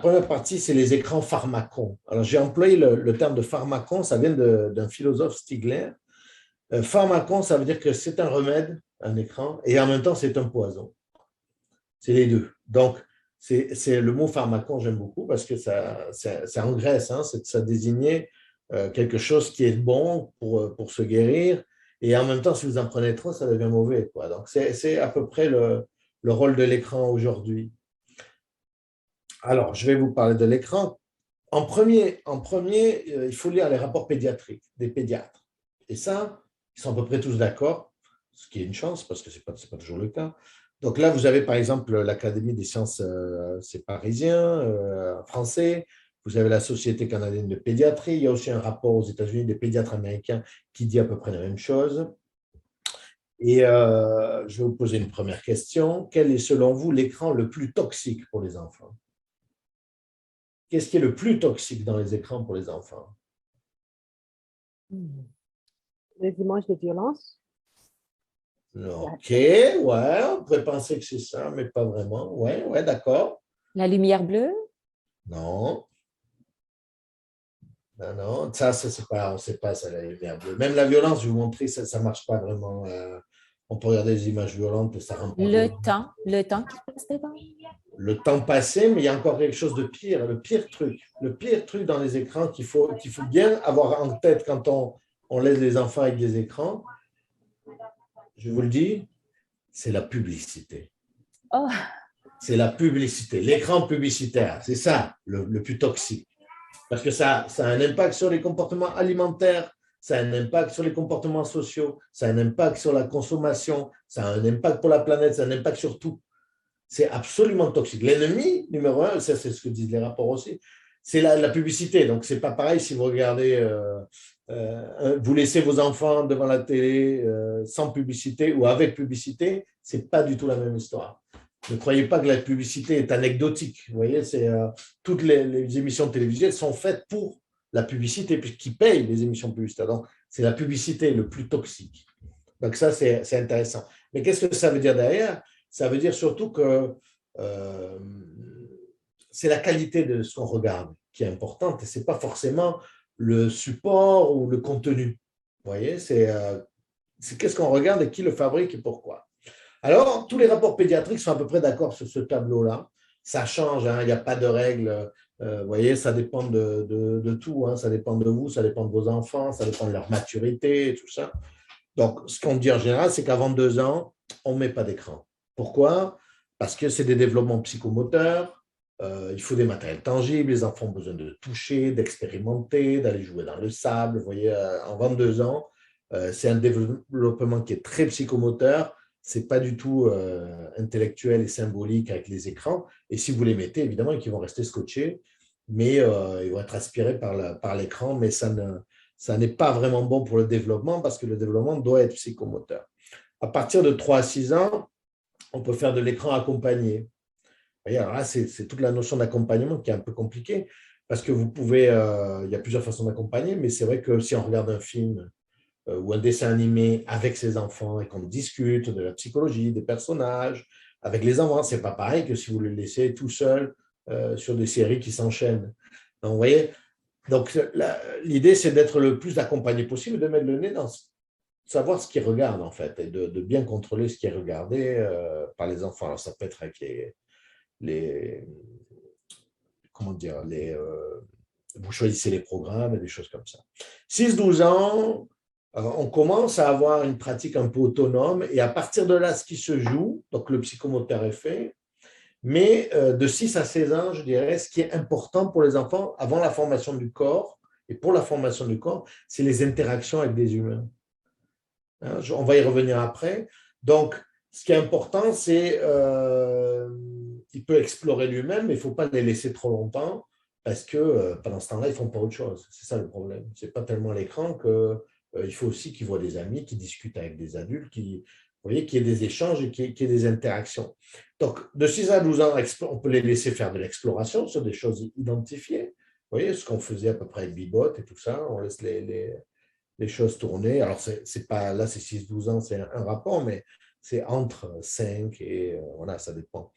première partie, c'est les écrans pharmacons. Alors, j'ai employé le terme de pharmacon, ça vient d'un philosophe Stigler. Pharmacon, ça veut dire que c'est un remède, un écran, et en même temps, c'est un poison. C'est les deux. Donc, c'est le mot pharmacon, j'aime beaucoup parce que c'est en Grèce, hein, ça désignait quelque chose qui est bon pour se guérir, et en même temps, si vous en prenez trop, ça devient mauvais, quoi. Donc, c'est à peu près le rôle de l'écran aujourd'hui. Alors, je vais vous parler de l'écran. En premier, il faut lire les rapports pédiatriques des pédiatres. Et ça, ils sont à peu près tous d'accord, ce qui est une chance parce que ce n'est pas toujours le cas. Donc là, vous avez par exemple l'Académie des sciences, c'est parisien, français. Vous avez la Société canadienne de pédiatrie. Il y a aussi un rapport aux États-Unis des pédiatres américains qui dit à peu près la même chose. Et je vais vous poser une première question. Quel est selon vous l'écran le plus toxique pour les enfants? Qu'est-ce qui est le plus toxique dans les écrans pour les enfants? Les images de violence. Ok, ouais, on pourrait penser que c'est ça, mais pas vraiment. Ouais, d'accord. La lumière bleue? Non, non, ça c'est pas, on ne sait pas, ça, la lumière bleue. Même la violence, je vais vous montrer, ça ne marche pas vraiment. On peut regarder des images violentes et ça rend pas violent. Le temps qui passe devant. Le temps passé, mais il y a encore quelque chose de pire, le pire truc dans les écrans qu'il faut bien avoir en tête quand on laisse les enfants avec des écrans, je vous le dis, c'est la publicité. Oh, C'est la publicité, l'écran publicitaire, c'est ça le plus toxique. Parce que ça a un impact sur les comportements alimentaires, ça a un impact sur les comportements sociaux, ça a un impact sur la consommation, ça a un impact pour la planète, ça a un impact sur tout. C'est absolument toxique. L'ennemi numéro un, ça c'est ce que disent les rapports aussi, c'est la publicité. Donc, ce n'est pas pareil si vous regardez, vous laissez vos enfants devant la télé sans publicité ou avec publicité, ce n'est pas du tout la même histoire. Ne croyez pas que la publicité est anecdotique. Vous voyez, toutes les émissions de télévision sont faites pour la publicité, puisqu'ils payent les émissions publicitaires. Donc, c'est la publicité le plus toxique. Donc, ça, c'est intéressant. Mais qu'est-ce que ça veut dire derrière? Ça veut dire surtout que c'est la qualité de ce qu'on regarde qui est importante et ce n'est pas forcément le support ou le contenu. Vous voyez, c'est qu'est-ce qu'on regarde et qui le fabrique et pourquoi. Alors, tous les rapports pédiatriques sont à peu près d'accord sur ce tableau-là. Ça change, hein, il n'y a pas de règles. Vous voyez, ça dépend de tout. Hein, ça dépend de vous, ça dépend de vos enfants, ça dépend de leur maturité et tout ça. Donc, ce qu'on dit en général, c'est qu'avant 2 ans, on ne met pas d'écran. Pourquoi? Parce que c'est des développements psychomoteurs, il faut des matériels tangibles, les enfants ont besoin de toucher, d'expérimenter, d'aller jouer dans le sable. Vous voyez, en 22 ans, c'est un développement qui est très psychomoteur, ce n'est pas du tout intellectuel et symbolique avec les écrans. Et si vous les mettez, évidemment, ils vont rester scotchés, mais ils vont être aspirés par l'écran, mais ça n'est pas vraiment bon pour le développement parce que le développement doit être psychomoteur. À partir de 3 à 6 ans, on peut faire de l'écran accompagné. Vous voyez, alors là, c'est toute la notion d'accompagnement qui est un peu compliquée parce que vous pouvez, il y a plusieurs façons d'accompagner, mais c'est vrai que si on regarde un film ou un dessin animé avec ses enfants et qu'on discute de la psychologie, des personnages, avec les enfants, ce n'est pas pareil que si vous le laissez tout seul sur des séries qui s'enchaînent. Donc, vous voyez, donc l'idée, c'est d'être le plus accompagné possible, de mettre le nez dans savoir ce qu'ils regardent en fait et de bien contrôler ce qui est regardé par les enfants. Alors ça peut être avec comment dire, vous choisissez les programmes et des choses comme ça. 6-12 ans, on commence à avoir une pratique un peu autonome et à partir de là, ce qui se joue, donc le psychomoteur est fait, mais de 6 à 16 ans, je dirais, ce qui est important pour les enfants avant la formation du corps et pour la formation du corps, c'est les interactions avec des humains. On va y revenir après. Donc, ce qui est important, c'est qu'il peut explorer lui-même, mais il ne faut pas les laisser trop longtemps parce que pendant ce temps-là, ils ne font pas autre chose. C'est ça le problème. Ce n'est pas tellement l'écran qu'il faut aussi qu'ils voient des amis, qu'ils discutent avec des adultes, vous voyez, qu'il y ait des échanges et qu'il y ait des interactions. Donc, de 6 à 12 ans, on peut les laisser faire de l'exploration sur des choses identifiées. Vous voyez, ce qu'on faisait à peu près avec Bibot et tout ça, on laisse les choses tourner. Alors, c'est pas, là, c'est 6-12 ans, c'est un rapport, mais c'est entre 5 et voilà, ça dépend.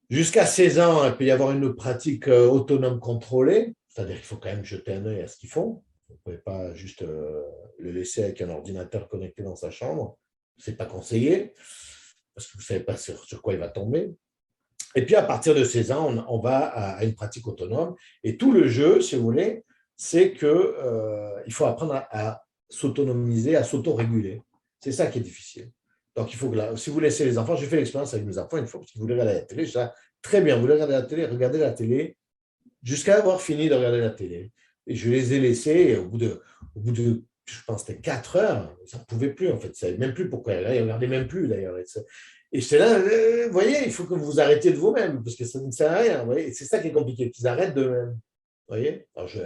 Jusqu'à 16 ans, il peut y avoir une pratique autonome contrôlée, c'est-à-dire qu'il faut quand même jeter un œil à ce qu'ils font. Vous ne pouvez pas juste le laisser avec un ordinateur connecté dans sa chambre. Ce n'est pas conseillé, parce que vous ne savez pas sur quoi il va tomber. Et puis, à partir de 16 ans, on va à une pratique autonome. Et tout le jeu, si vous voulez, c'est qu'il faut apprendre à s'autonomiser, à s'autoréguler. C'est ça qui est difficile. Donc, il faut que si vous laissez les enfants, j'ai fait l'expérience avec mes enfants une fois, parce qu'ils voulaient regarder la télé, je disais, très bien, vous voulez regarder la télé, regardez la télé jusqu'à avoir fini de regarder la télé. Et je les ai laissés, et au bout de je pense, c'était 4 heures, ils n'en pouvaient plus, en fait. Ils ne savaient même plus pourquoi. Ils ne regardaient même plus, d'ailleurs. Et j'étais là, vous voyez, il faut que vous vous arrêtiez de vous-même, parce que ça ne sert à rien. Vous voyez, et c'est ça qui est compliqué, qu'ils arrêtent d'eux-mêmes. Vous voyez, alors je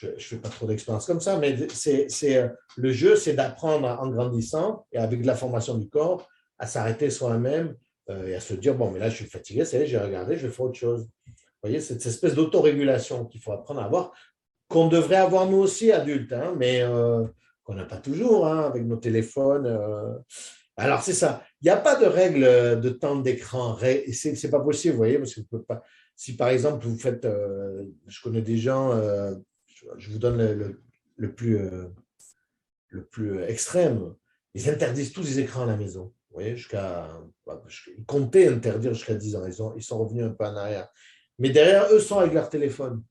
ne fais pas trop d'expérience comme ça, mais le jeu, c'est d'apprendre en grandissant et avec de la formation du corps à s'arrêter soi-même et à se dire, bon, mais là, je suis fatigué, ça y est, j'ai regardé, je vais faire autre chose. Vous voyez, cette espèce d'autorégulation qu'il faut apprendre à avoir, qu'on devrait avoir nous aussi, adultes, hein, mais qu'on n'a pas toujours hein, avec nos téléphones. Alors, c'est ça. Il n'y a pas de règle de temps d'écran. Ce n'est pas possible, vous voyez, parce que vous pouvez pas. Si par exemple, vous faites. Je connais des gens, je vous donne le plus extrême. Ils interdisent tous les écrans à la maison. Vous voyez, ils comptaient interdire jusqu'à 10 ans. Ils sont revenus un peu en arrière. Mais derrière, eux sont avec leur téléphone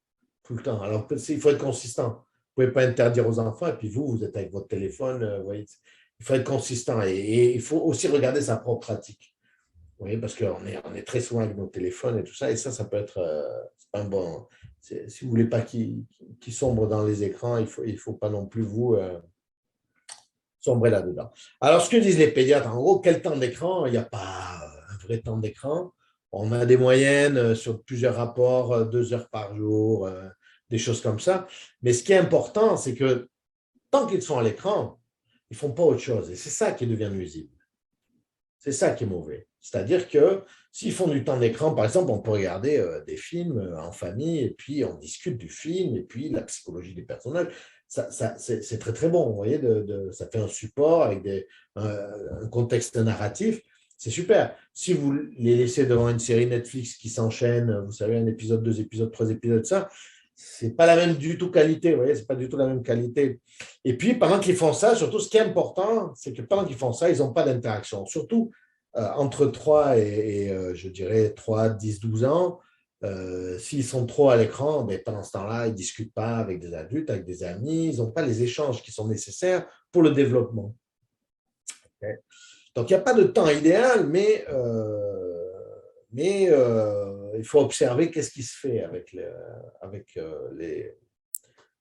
tout le temps. Alors, il faut être consistant. Vous ne pouvez pas interdire aux enfants, et puis vous êtes avec votre téléphone. Vous voyez, il faut être consistant et il faut aussi regarder sa propre pratique. Vous voyez, parce qu'on est très souvent avec nos téléphones et tout ça, et ça peut être c'est pas un bon. Si vous ne voulez pas qu'ils sombrent dans les écrans, il faut pas non plus vous sombrer là-dedans. Alors, ce que disent les pédiatres, en gros, quel temps d'écran? Il n'y a pas un vrai temps d'écran. On a des moyennes sur plusieurs rapports, 2 heures par jour, des choses comme ça. Mais ce qui est important, c'est que tant qu'ils sont à l'écran, ils ne font pas autre chose. Et c'est ça qui devient nuisible. C'est ça qui est mauvais. C'est-à-dire que s'ils font du temps d'écran, par exemple, on peut regarder des films en famille et puis on discute du film et puis la psychologie des personnages. C'est très, très bon. Vous voyez, ça fait un support avec un contexte narratif. C'est super. Si vous les laissez devant une série Netflix qui s'enchaîne, vous savez, un épisode, 2 épisodes, 3 épisodes, ça, c'est pas la même du tout qualité. Vous voyez, c'est pas du tout la même qualité. Et puis, pendant qu'ils font ça, surtout, ce qui est important, c'est que pendant qu'ils font ça, ils n'ont pas d'interaction. Surtout entre 3 et je dirais 3, 10, 12 ans, s'ils sont trop à l'écran, ben, pendant ce temps-là, ils ne discutent pas avec des adultes, avec des amis, ils n'ont pas les échanges qui sont nécessaires pour le développement. Okay. Donc, il n'y a pas de temps idéal, mais il faut observer qu'est-ce qui se fait avec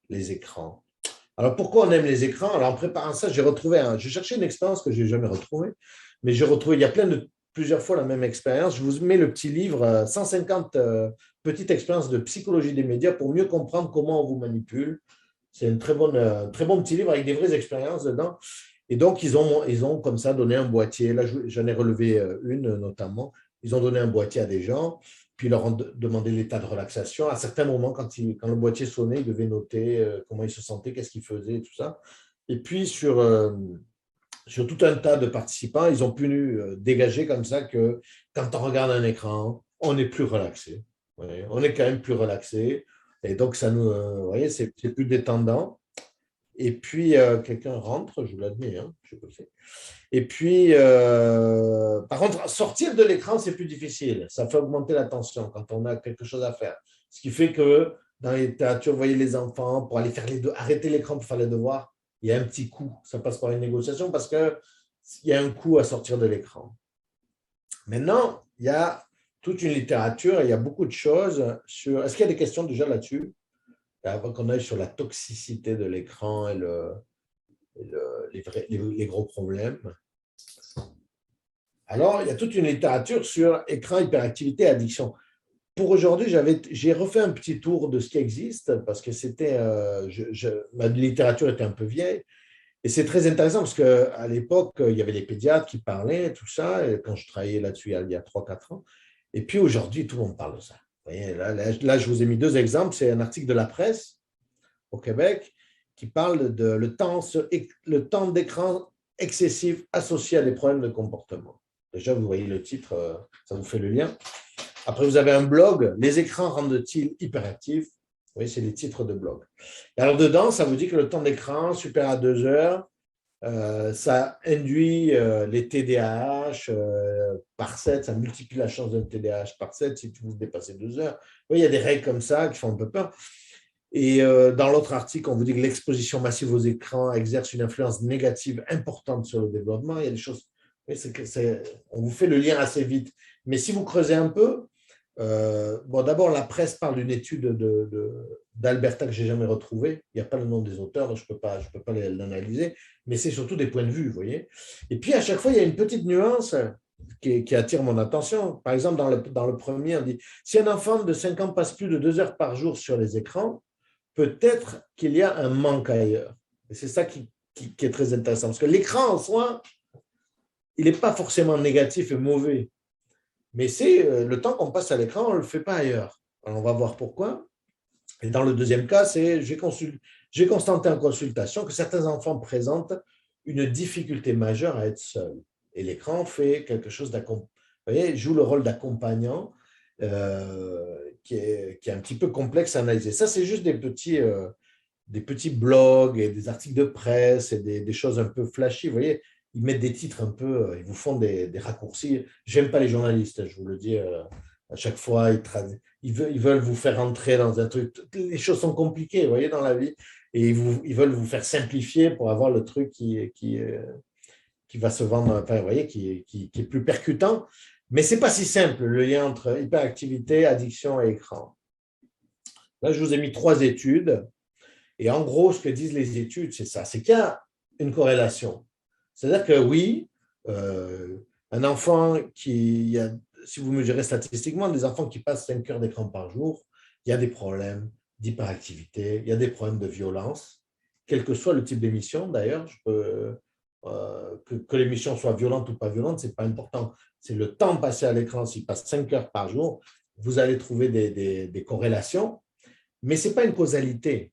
les écrans. Alors, pourquoi on aime les écrans? Alors, en préparant ça, j'ai cherché une expérience que je n'ai jamais retrouvée, mais j'ai retrouvé, il y a plusieurs fois la même expérience. Je vous mets le petit livre, 150 petites expériences de psychologie des médias pour mieux comprendre comment on vous manipule. C'est un très bon petit livre avec des vraies expériences dedans. Et donc, ils ont comme ça donné un boîtier. Là, j'en ai relevé une notamment. Ils ont donné un boîtier à des gens, puis ils leur ont demandé l'état de relaxation. À certains moments, quand le boîtier sonnait, ils devaient noter comment ils se sentaient, qu'est-ce qu'ils faisaient, tout ça. Et puis, sur tout un tas de participants, ils ont pu dégager comme ça que quand on regarde un écran, on est plus relaxé. Ouais, on est quand même plus relaxé. Et donc, ça nous, vous voyez, c'est plus détendant. Et puis, quelqu'un rentre, je l'admets, hein, je sais pas c'est. Et puis, par contre, sortir de l'écran, c'est plus difficile. Ça fait augmenter la tension quand on a quelque chose à faire. Ce qui fait que dans les littératures, vous voyez les enfants, pour aller faire arrêter l'écran pour faire les devoirs, il y a un petit coût. Ça passe par une négociation parce qu'il y a un coût à sortir de l'écran. Maintenant, il y a toute une littérature, il y a beaucoup de choses sur… Est-ce qu'il y a des questions déjà là-dessus? Avant qu'on aille sur la toxicité de l'écran et les gros problèmes. Alors, il y a toute une littérature sur écran, hyperactivité et addiction. Pour aujourd'hui, j'ai refait un petit tour de ce qui existe parce que ma littérature était un peu vieille. Et c'est très intéressant parce qu'à l'époque, il y avait des pédiatres qui parlaient, tout ça, et quand je travaillais là-dessus il y a 3-4 ans. Et puis aujourd'hui, tout le monde parle de ça. Vous voyez, là, je vous ai mis 2 exemples. C'est un article de la presse au Québec qui parle de le temps d'écran excessif associé à des problèmes de comportement. Déjà, vous voyez le titre, ça vous fait le lien. Après, vous avez un blog. Les écrans rendent-ils hyperactifs? Oui, c'est les titres de blog. Et alors, dedans, ça vous dit que le temps d'écran supérieur à 2 heures, ça induit les TDAH par 7, ça multiplie la chance d'un TDAH par 7 si vous dépassez 2 heures. Oui, il y a des règles comme ça qui font un peu peur. Et dans l'autre article, on vous dit que l'exposition massive aux écrans exerce une influence négative importante sur le développement. Il y a des choses, oui, on vous fait le lien assez vite. Mais si vous creusez un peu, bon, d'abord, la presse parle d'une étude d'Alberta que je n'ai jamais retrouvée. Il n'y a pas le nom des auteurs, donc je ne peux pas l'analyser, mais c'est surtout des points de vue, vous voyez. Et puis, à chaque fois, il y a une petite nuance qui attire mon attention. Par exemple, dans le premier, on dit si un enfant de 5 ans passe plus de 2 heures par jour sur les écrans, peut-être qu'il y a un manque ailleurs. Et c'est ça qui est très intéressant, parce que l'écran en soi, il n'est pas forcément négatif et mauvais. Mais c'est le temps qu'on passe à l'écran, on ne le fait pas ailleurs. Alors, on va voir pourquoi. Et dans le deuxième cas, c'est j'ai constaté en consultation que certains enfants présentent une difficulté majeure à être seuls. Et l'écran fait quelque chose d'accompagnant. Vous voyez, joue le rôle d'accompagnant qui est un petit peu complexe à analyser. Ça, c'est juste des petits blogs et des articles de presse et des choses un peu flashy. Vous voyez, ils mettent des titres un peu, ils vous font des raccourcis. J'aime pas les journalistes, je vous le dis à chaque fois. Ils veulent vous faire entrer dans un truc. Les choses sont compliquées, vous voyez, dans la vie. Et ils veulent vous faire simplifier pour avoir le truc qui va se vendre, enfin, vous voyez, qui est plus percutant. Mais ce n'est pas si simple, le lien entre hyperactivité, addiction et écran. Là, je vous ai mis 3 études. Et en gros, ce que disent les études, c'est ça, c'est qu'il y a une corrélation. C'est-à-dire que oui, un enfant si vous mesurez statistiquement, des enfants qui passent 5 heures d'écran par jour, il y a des problèmes d'hyperactivité, il y a des problèmes de violence, quel que soit le type d'émission d'ailleurs. Que l'émission soit violente ou pas violente, ce n'est pas important. C'est le temps passé à l'écran. S'il passe 5 heures par jour, vous allez trouver des corrélations, mais ce n'est pas une causalité.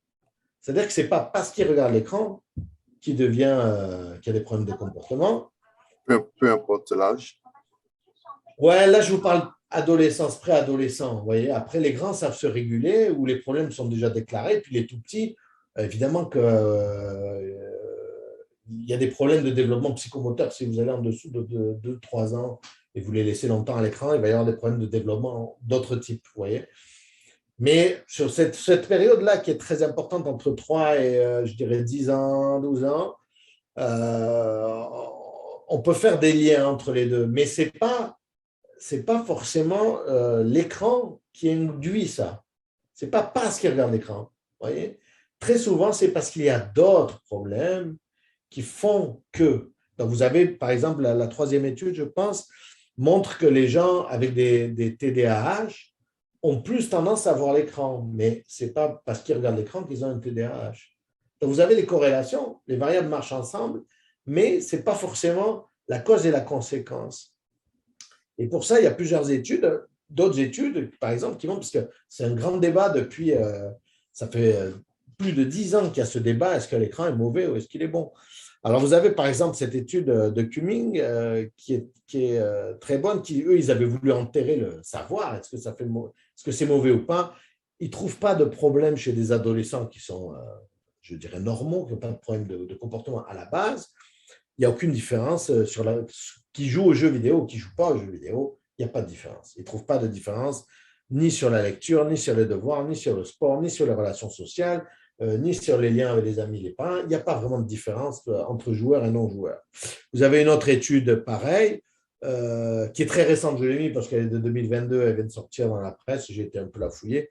C'est-à-dire que ce n'est pas parce qu'il regarde l'écran qu'il a des problèmes de comportement. Peu importe l'âge. Ouais, là, je vous parle adolescence, préadolescent. Vous voyez, après, les grands savent se réguler ou les problèmes sont déjà déclarés. Puis les tout petits, évidemment que il y a des problèmes de développement psychomoteur. Si vous allez en dessous de 2-3 ans et vous les laissez longtemps à l'écran, il va y avoir des problèmes de développement d'autres types. Vous voyez. Mais sur cette période-là qui est très importante entre 3 et, je dirais, 10 ans, 12 ans, on peut faire des liens entre les deux. Mais ce n'est pas forcément l'écran qui induit ça. Ce n'est pas parce qu'il regarde l'écran. Voyez. Très souvent, c'est parce qu'il y a d'autres problèmes qui font que. Donc, vous avez, par exemple, la 3e étude, je pense, montre que les gens avec des TDAH ont plus tendance à voir l'écran, mais ce n'est pas parce qu'ils regardent l'écran qu'ils ont un TDAH. Donc, vous avez des corrélations, les variables marchent ensemble, mais ce n'est pas forcément la cause et la conséquence. Et pour ça, il y a plusieurs études, d'autres études, par exemple, qui montrent, parce que c'est un grand débat depuis, ça fait plus de 10 ans qu'il y a ce débat, est-ce que l'écran est mauvais ou est-ce qu'il est bon? Alors, vous avez par exemple cette étude de Cumming qui est très bonne, eux, ils avaient voulu enterrer le savoir, est-ce que c'est mauvais ou pas? Ils ne trouvent pas de problème chez des adolescents qui sont, je dirais, normaux, qui n'ont pas de problème de comportement à la base. Il n'y a aucune différence qui joue aux jeux vidéo ou qui ne joue pas aux jeux vidéo, il n'y a pas de différence. Ils ne trouvent pas de différence ni sur la lecture, ni sur les devoirs, ni sur le sport, ni sur les relations sociales, ni sur les liens avec les amis, les parents. Il n'y a pas vraiment de différence entre joueurs et non-joueurs. Vous avez une autre étude pareille, qui est très récente, je l'ai mis parce qu'elle est de 2022, elle vient de sortir dans la presse, j'ai été un peu la fouiller.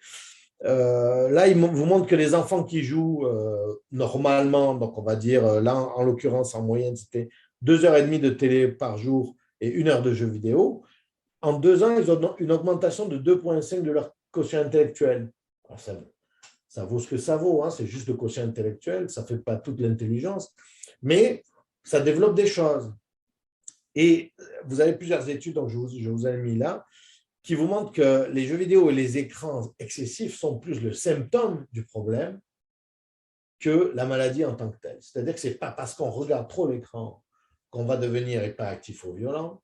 Là, il vous montre que les enfants qui jouent normalement, donc on va dire, là en l'occurrence en moyenne, c'était 2h30 de télé par jour et 1 heure de jeux vidéo. En 2 ans, ils ont une augmentation de 2,5 de leur quotient intellectuel. Alors ça vaut ce que ça vaut, hein, c'est juste le quotient intellectuel, ça ne fait pas toute l'intelligence, mais ça développe des choses. Et vous avez plusieurs études, donc je vous ai mis là, qui vous montrent que les jeux vidéo et les écrans excessifs sont plus le symptôme du problème que la maladie en tant que telle. C'est-à-dire que ce n'est pas parce qu'on regarde trop l'écran qu'on va devenir hyperactif ou violent,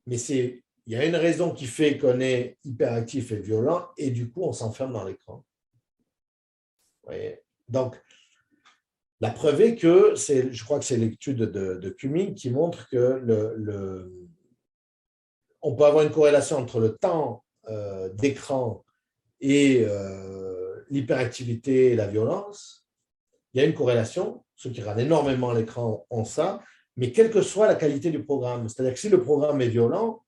mais c'est il y a une raison qui fait qu'on est hyperactif et violent, et du coup, on s'enferme dans l'écran. Vous voyez? Donc, la preuve est que, je crois que c'est l'étude de Cumming qui montre que on peut avoir une corrélation entre le temps d'écran et l'hyperactivité et la violence. Il y a une corrélation. Ceux qui regardent énormément l'écran ont ça, mais quelle que soit la qualité du programme. C'est-à-dire que si le programme est violent,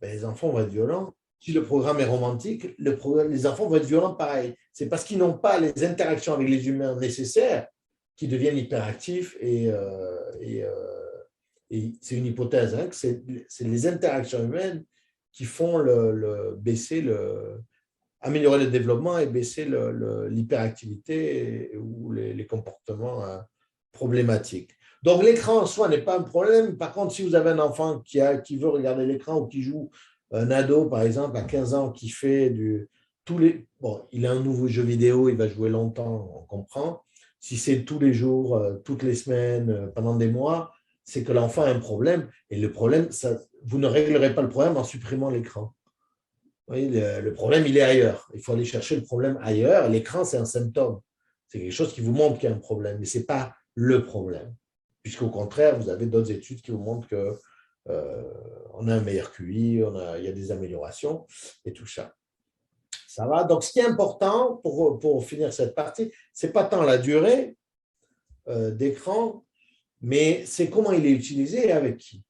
ben, les enfants vont être violents. Si le programme est romantique, les enfants vont être violents pareil. C'est parce qu'ils n'ont pas les interactions avec les humains nécessaires qu'ils deviennent hyperactifs et c'est une hypothèse, hein, que c'est les interactions humaines qui font améliorer le développement et baisser l'hyperactivité ou les comportements problématiques. Donc, l'écran en soi n'est pas un problème. Par contre, si vous avez un enfant qui veut regarder l'écran ou qui joue, un ado, par exemple, à 15 ans, qui fait il a un nouveau jeu vidéo, il va jouer longtemps, on comprend. Si c'est tous les jours, toutes les semaines, pendant des mois, c'est que l'enfant a un problème. Et le problème, vous ne réglerez pas le problème en supprimant l'écran. Oui, le problème, il est ailleurs. Il faut aller chercher le problème ailleurs. L'écran, c'est un symptôme. C'est quelque chose qui vous montre qu'il y a un problème, mais ce n'est pas le problème. Puisqu'au contraire, vous avez d'autres études qui vous montrent qu'on a un meilleur QI, il y a des améliorations et tout ça. Ça va? Donc, ce qui est important pour finir cette partie, ce n'est pas tant la durée d'écran, mais c'est comment il est utilisé et avec qui.